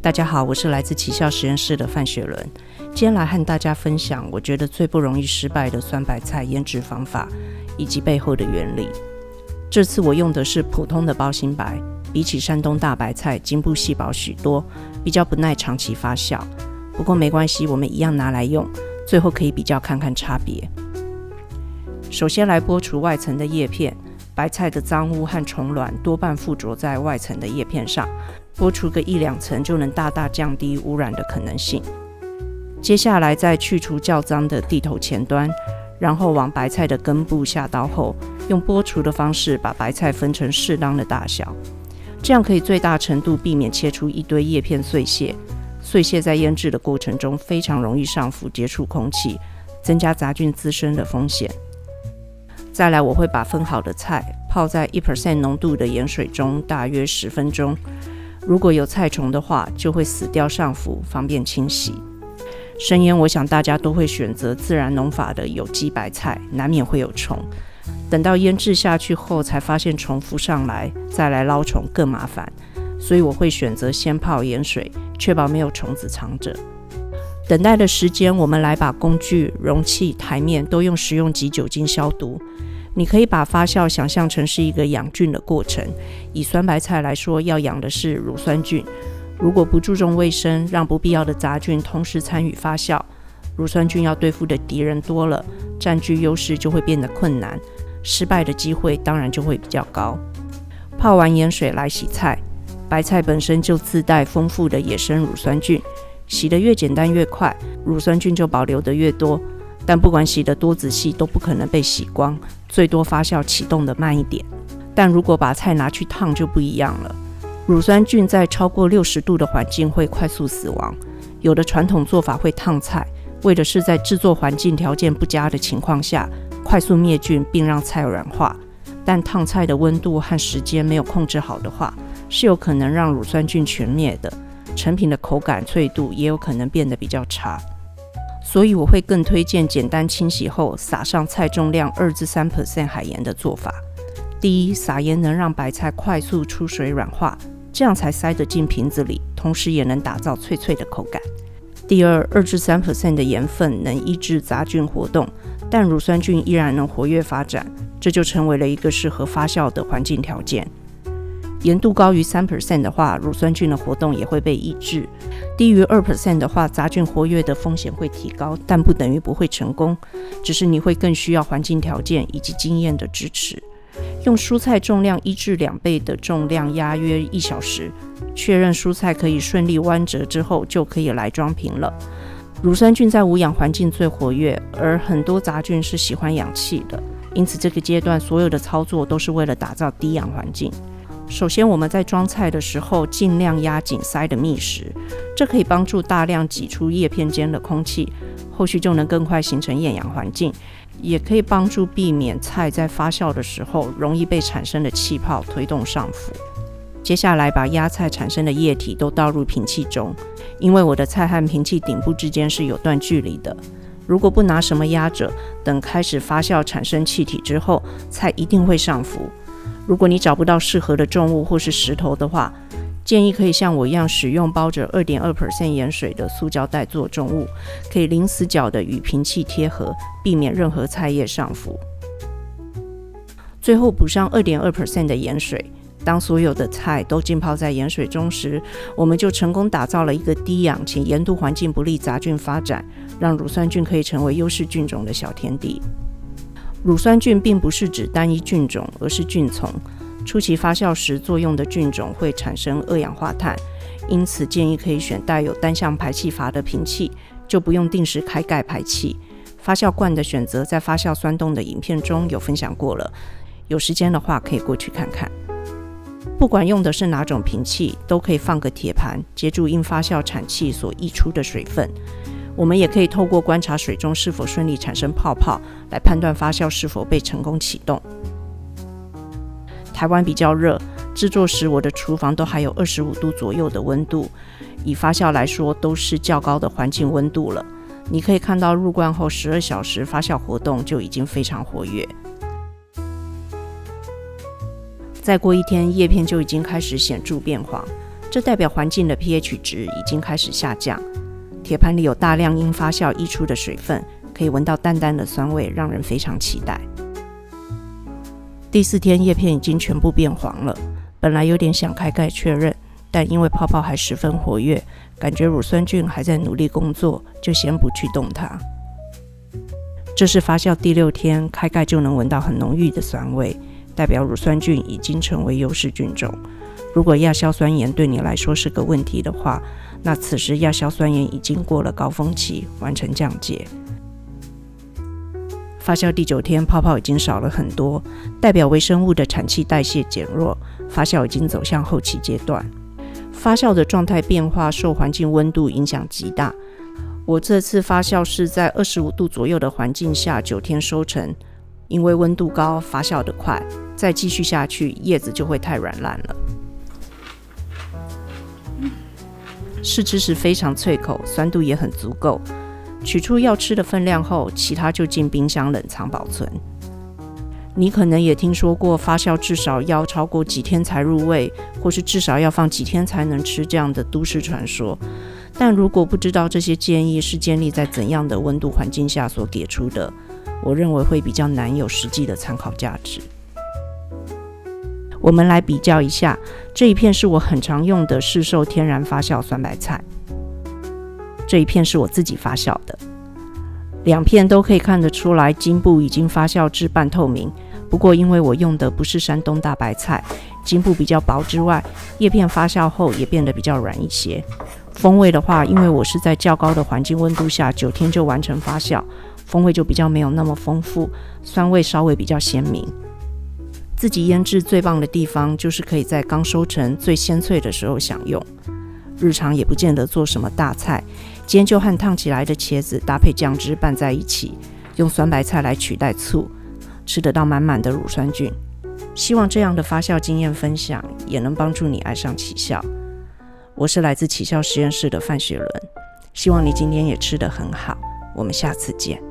大家好，我是來自奇效實驗室的范雪倫。今天來和大家分享我覺得最不容易失敗的酸白菜醃製方法以及背後的原理。這次我用的是普通的包心白，比起山東大白菜筋部細薄許多，比較不耐長期發酵。不過沒關係，我們一樣拿來用，最後可以比較看看差別。首先來剝除外層的葉片，白菜的髒污和蟲卵多半附着在外層的葉片上，剝除個1-2層就能大大降低污染的可能性。接下來再去除較髒的蒂頭前端，然後往白菜的根部下刀後，用剝除的方式把白菜分成適當的大小，這樣可以最大程度避免切出一堆葉片碎屑。碎屑在醃製的過程中非常容易上浮接觸空氣，增加雜菌滋生的風險。再來，我會把分好的菜泡在1% 濃度的鹽水中大約10分鐘。如果有菜蟲的話，就會死掉上浮，方便清洗。生醃，我想大家都會選擇自然農法的有機白菜，難免會有蟲。等到醃製下去後，才發現蟲浮上來，再來撈蟲更麻煩。所以我會選擇先泡鹽水，確保沒有蟲子藏着。等待的時間，我們來把工具、容器、台面都用食用級酒精消毒。你可以把發酵想象成是一個養菌的過程。以酸白菜來說，要養的是乳酸菌。如果不注重衛生，讓不必要的雜菌同時參與發酵，乳酸菌要對付的敵人多了，佔據優勢就會變得困難，失敗的機會當然就會比較高。泡完鹽水來洗菜，白菜本身就自帶豐富的野生乳酸菌，洗得越簡單越快，乳酸菌就保留得越多。但不管洗得多仔細，都不可能被洗光，最多發酵啟動得慢一點。但如果把菜拿去燙就不一樣了，乳酸菌在超過60度的環境會快速死亡。有的傳統做法會燙菜，為的是在制作環境條件不佳的情況下，快速滅菌並讓菜軟化。但燙菜的溫度和時間沒有控制好的話，是有可能讓乳酸菌全滅的，成品的口感脆度也有可能變得比較差。所以我會更推薦簡單清洗後撒上菜重量2至3% 海鹽的做法。第一，撒鹽能讓白菜快速出水軟化，這樣才塞得進瓶子裡，同時也能打造脆脆的口感。第二，2至3% 的鹽分能抑制雜菌活動，但乳酸菌依然能活躍發展，這就成為了一個適合發酵的環境條件。鹽度高於3% 的話，乳酸菌的活動也會被抑制。低於2% 的話，雜菌活躍的風險會提高，但不等於不會成功，只是你會更需要環境條件以及經驗的支持。用蔬菜重量1至2倍的重量壓約1小時，確認蔬菜可以順利彎折之後，就可以來裝瓶了。乳酸菌在無氧環境最活躍，而很多雜菌是喜歡氧氣的，因此這個階段所有的操作都是為了打造低氧環境。首先，我們在裝菜的時候盡量壓緊塞得密實，這可以幫助大量擠出葉片間的空氣，後續就能更快形成厭氧環境，也可以幫助避免菜在發酵的時候容易被產生的氣泡推動上浮。接下來把壓菜產生的液體都倒入瓶器中，因為我的菜和瓶器頂部之間是有段距離的，如果不拿什麼壓着，等開始發酵產生氣體之後，菜一定會上浮。如果你找不到適合的重物或是石頭的話，建議可以像我一樣使用包着 2.2% 鹽水的塑膠袋做重物，可以零死角的與瓶器貼合，避免任何菜葉上浮。最後補上 2.2% 的鹽水，當所有的菜都浸泡在鹽水中時，我們就成功打造了一個低氧且鹽度環境不利雜菌發展，讓乳酸菌可以成為優勢菌種的小天地。乳酸菌並不是指單一菌種，而是菌叢。初期發酵時作用的菌種會產生二氧化碳，因此建議可以選帶有單向排氣阀的瓶器，就不用定時開蓋排氣。發酵罐的選擇在發酵酸凍的影片中有分享過了，有時間的話可以過去看看。不管用的是哪種瓶器，都可以放個鐵盤接住因發酵產氣所溢出的水分。我們也可以透過觀察水中是否順利產生泡泡，來判斷發酵是否被成功啟動。台灣比較熱，制作時我的廚房都還有25度左右的溫度，以發酵來說都是較高的環境溫度了。你可以看到入罐後12小時發酵活動就已經非常活躍。再過1天，葉片就已經開始顯著變黃。這代表環境的 pH 值已經開始下降。鐵盤裡有大量因發酵溢出的水分，可以聞到淡淡的酸味，讓人非常期待。第4天，葉片已經全部變黃了，本來有點想開蓋確認，但因為泡泡還十分活躍，感覺乳酸菌還在努力工作，就先不去動它。這是發酵第6天，開蓋就能聞到很濃郁的酸味，代表乳酸菌已經成為優勢菌種。如果亞硝酸鹽對你來說是個問題的話，那此時亞硝酸鹽已經過了高峰期，完成降解。發酵第9天，泡泡已經少了很多，代表微生物的產氣代謝減弱，發酵已經走向後期階段。發酵的狀態變化受環境溫度影響極大。我這次發酵是在25度左右的環境下9天收成，因為溫度高，發酵得快，再繼續下去，葉子就會太軟爛了。試吃時非常脆口，酸度也很足夠。取出要吃的分量後，其他就進冰箱冷藏保存。你可能也聽說過發酵至少要超過幾天才入味，或是至少要放幾天才能吃這樣的都市傳說。但如果不知道這些建議是建立在怎樣的溫度環境下所給出的，我認為會比較難有實際的參考價值。我們來比較一下，這一片是我很常用的市售天然發酵酸白菜，這一片是我自己發酵的。2片都可以看得出來茎部已經發酵至半透明，不過因為我用的不是山東大白菜，茎部比較薄之外，葉片發酵後也變得比較軟一些。風味的話，因為我是在較高的環境溫度下9天就完成發酵，風味就比較沒有那麼豐富，酸味稍微比較鮮明。自己醃製最棒的地方就是可以在剛收成最鮮脆的時候享用，日常也不見得做什麼大菜，今天就和燙起來的茄子搭配醬汁拌在一起，用酸白菜來取代醋，吃得到滿滿的乳酸菌。希望這樣的發酵經驗分享也能幫助你愛上起笑。我是來自起笑實驗室的范雪倫，希望你今天也吃得很好，我們下次見。